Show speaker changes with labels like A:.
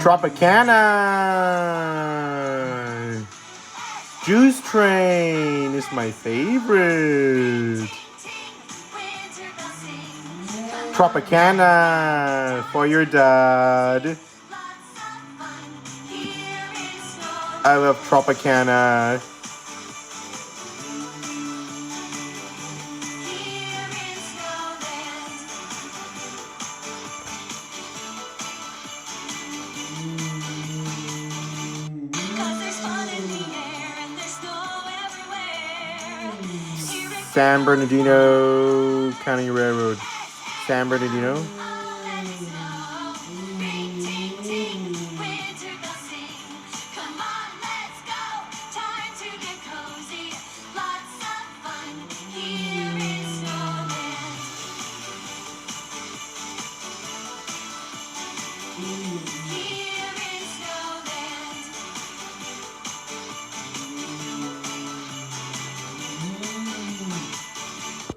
A: Tropicana. Juice Train is my favorite. Tropicana for your dad. I love Tropicana. San Bernardino County Railroad. San Bernardino.